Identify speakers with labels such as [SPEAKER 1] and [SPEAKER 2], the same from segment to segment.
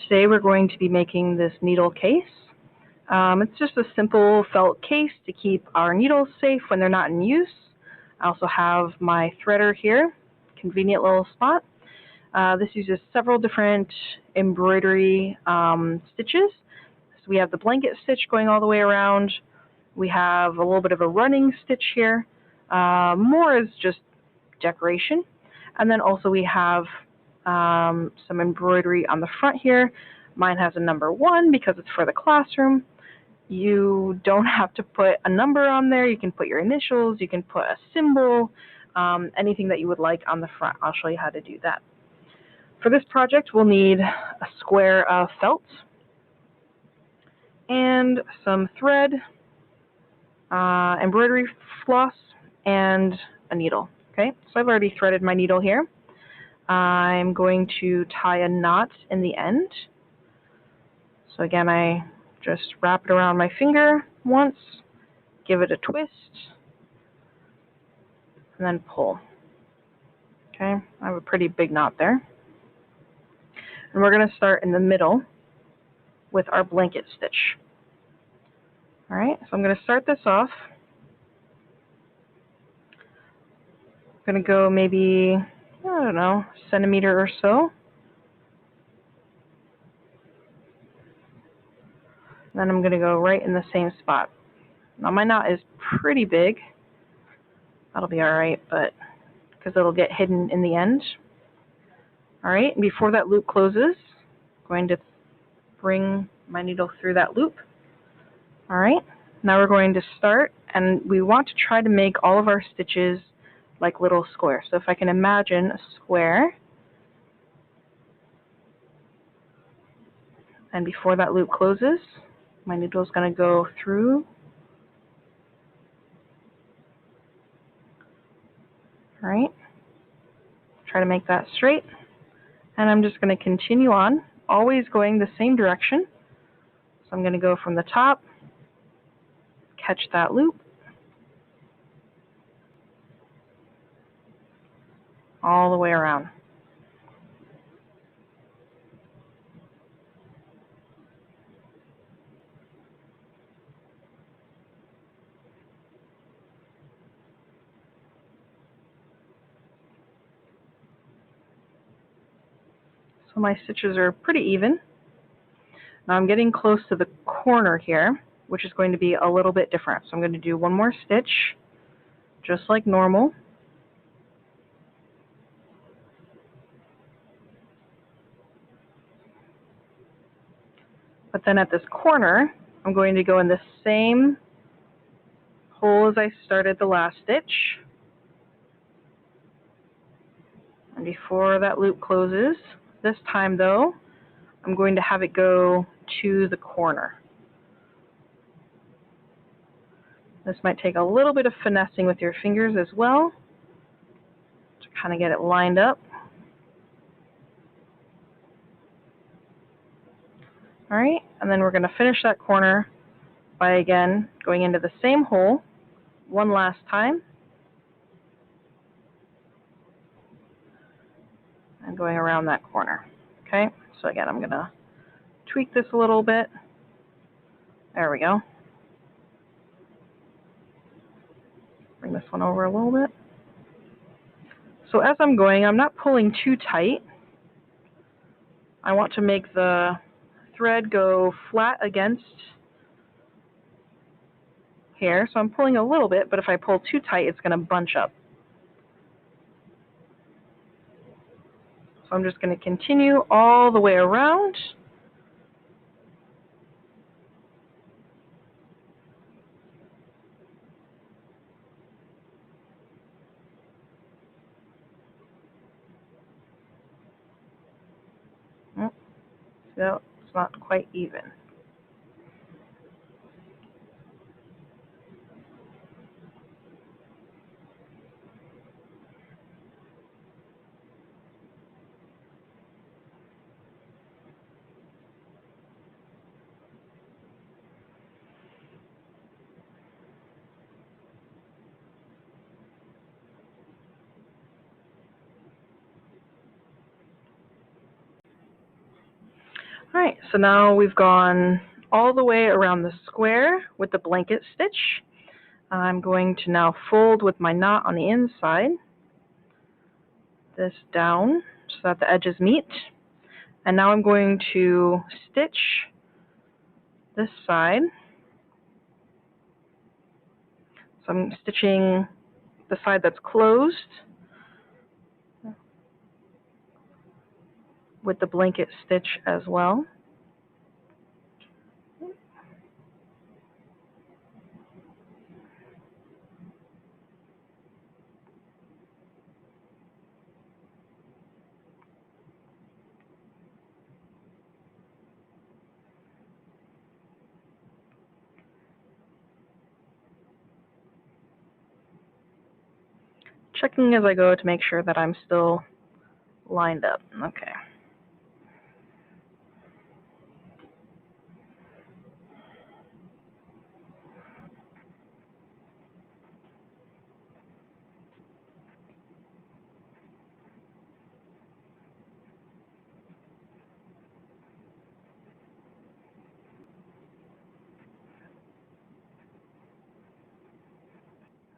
[SPEAKER 1] Today we're going to be making this needle case. It's just a simple felt case to keep our needles safe when they're not in use. I also have my threader here, convenient little spot. This uses several different embroidery stitches. So we have the blanket stitch going all the way around. We have a little bit of a running stitch here. More is just decoration. And then also we have some embroidery on the front here. Mine has a number 1 because it's for the classroom. You don't have to put a number on there. You can put your initials, you can put a symbol, anything that you would like on the front. I'll show you how to do that. For this project, we'll need a square of felt and some thread, embroidery floss, and a needle. Okay, so I've already threaded my needle here. I'm going to tie a knot in the end. So again, I just wrap it around my finger once, give it a twist, and then pull. Okay, I have a pretty big knot there. And we're going to start in the middle with our blanket stitch. All right, so I'm going to start this off. I'm going to go maybe, I don't know, centimeter or so. Then I'm going to go right in the same spot. Now my knot is pretty big. That'll be all right, but because it'll get hidden in the end. All right, and before that loop closes, I'm going to bring my needle through that loop. All right, now we're going to start, and we want to try to make all of our stitches like little squares. So if I can imagine a square, and before that loop closes, my needle is going to go through. All right, try to make that straight, and I'm just going to continue on, always going the same direction. So I'm going to go from the top, catch that loop, all the way around. So my stitches are pretty even. Now I'm getting close to the corner here, which is going to be a little bit different. So I'm going to do one more stitch, just like normal. But then at this corner, I'm going to go in the same hole as I started the last stitch. And before that loop closes, this time though, I'm going to have it go to the corner. This might take a little bit of finessing with your fingers as well to kind of get it lined up. All right, and then we're going to finish that corner by again going into the same hole one last time and going around that corner. Okay, so again, I'm going to tweak this a little bit. There we go. Bring this one over a little bit. So as I'm going, I'm not pulling too tight. I want to make the thread go flat against here. So I'm pulling a little bit, but if I pull too tight, it's going to bunch up. So I'm just going to continue all the way around. So it's not quite even. All right, so now we've gone all the way around the square with the blanket stitch. I'm going to now fold with my knot on the inside, this down so that the edges meet. And now I'm going to stitch this side. So I'm stitching the side that's closed with the blanket stitch as well. Checking as I go to make sure that I'm still lined up. Okay.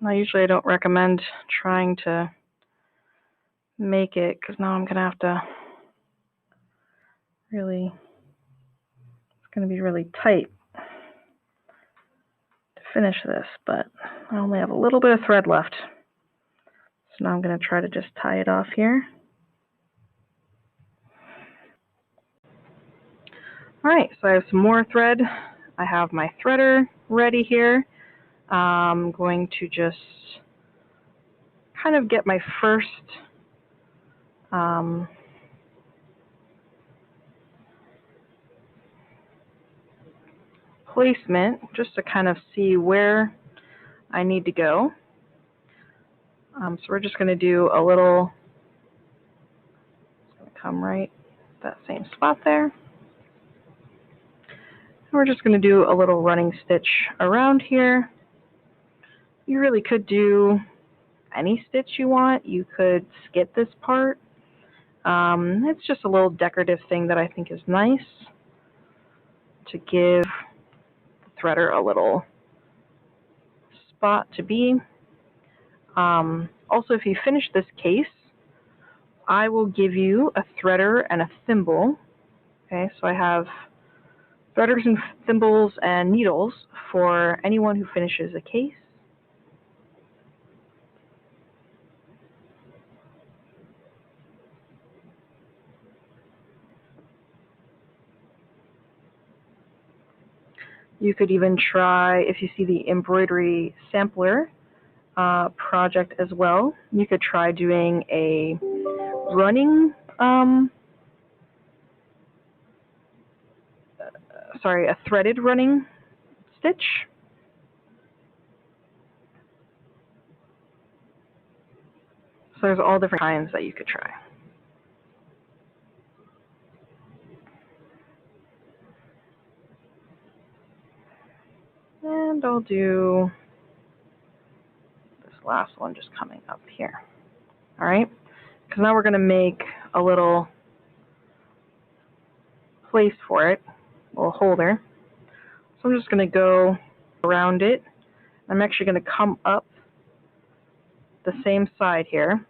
[SPEAKER 1] Now, usually I don't recommend trying to make it because now I'm going to have to really, it's going to be really tight to finish this, but I only have a little bit of thread left. So now I'm going to try to just tie it off here. All right, so I have some more thread. I have my threader ready here. I'm going to just kind of get my first placement just to kind of see where I need to go. So we're just going to do a little, it's going to come right that same spot there. And we're just going to do a little running stitch around here. You really could do any stitch you want. You could skip this part. It's just a little decorative thing that I think is nice to give the threader a little spot to be. Also, if you finish this case, I will give you a threader and a thimble. Okay, so I have threaders and thimbles and needles for anyone who finishes a case. You could even try, if you see the embroidery sampler project as well, you could try doing a running, a threaded running stitch. So there's all different kinds that you could try. And I'll do this last one just coming up here. All right, because now we're going to make a little place for it, a little holder. So I'm just going to go around it. I'm actually going to come up the same side here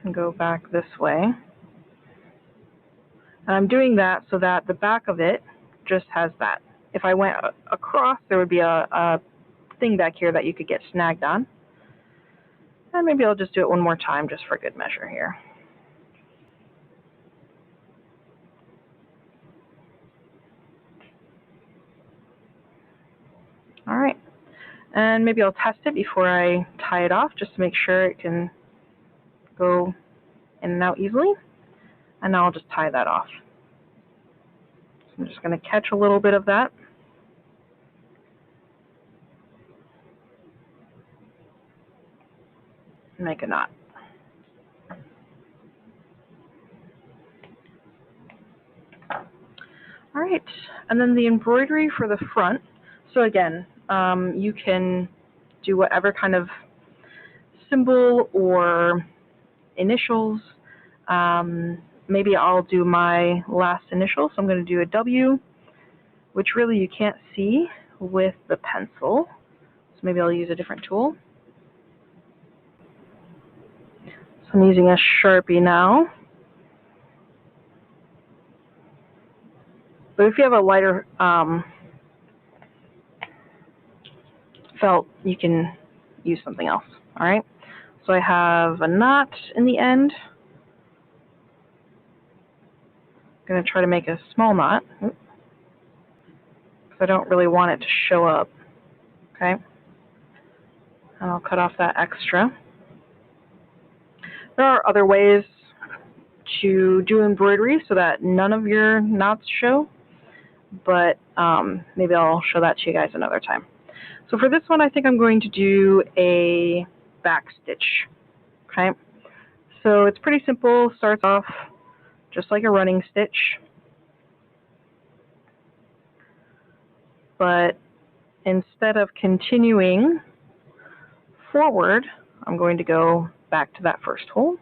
[SPEAKER 1] and go back this way. And I'm doing that so that the back of it just has that. If I went across, there would be a thing back here that you could get snagged on. And maybe I'll just do it one more time just for good measure here. All right. And maybe I'll test it before I tie it off just to make sure it can go in and out easily. And now I'll just tie that off. So I'm just going to catch a little bit of that. And make a knot. All right, and then the embroidery for the front. So again, you can do whatever kind of symbol or initials Maybe I'll do my last initial, so I'm going to do a W, which really you can't see with the pencil. So maybe I'll use a different tool. So I'm using a Sharpie now. But if you have a lighter felt, you can use something else. All right. So I have a knot in the end. I'm going to try to make a small knot because I don't really want it to show up. Okay. And I'll cut off that extra. There are other ways to do embroidery so that none of your knots show, but maybe I'll show that to you guys another time. So for this one, I think I'm going to do a back stitch. Okay. So it's pretty simple. Starts off just like a running stitch, but instead of continuing forward, I'm going to go back to that first hole.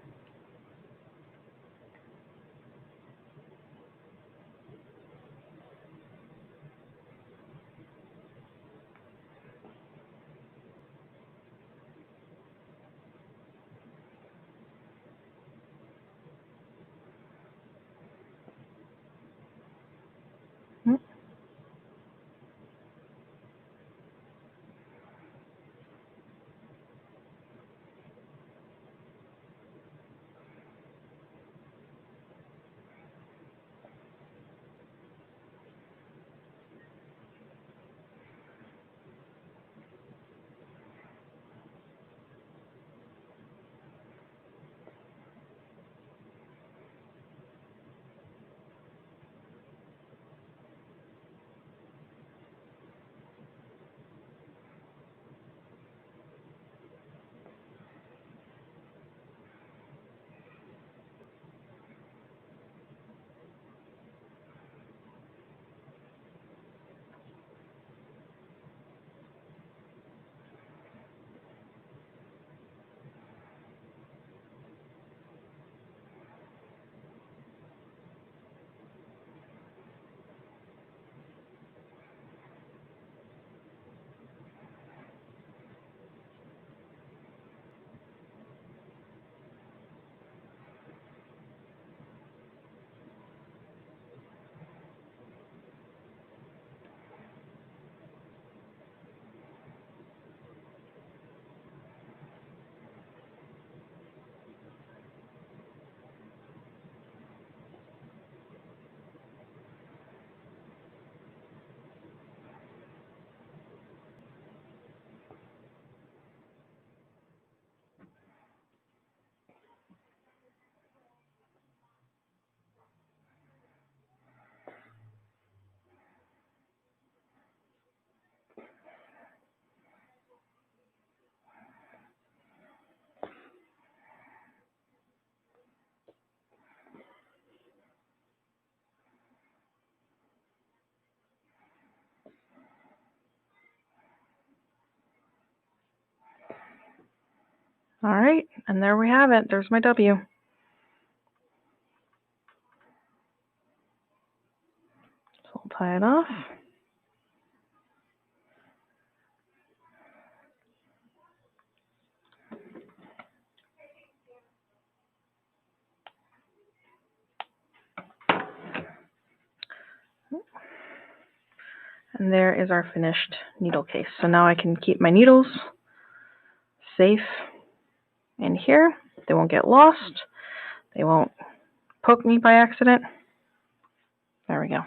[SPEAKER 1] All right, and there we have it. There's my W. So I'll tie it off. And there is our finished needle case. So now I can keep my needles safe in here. They won't get lost. They won't poke me by accident. There we go.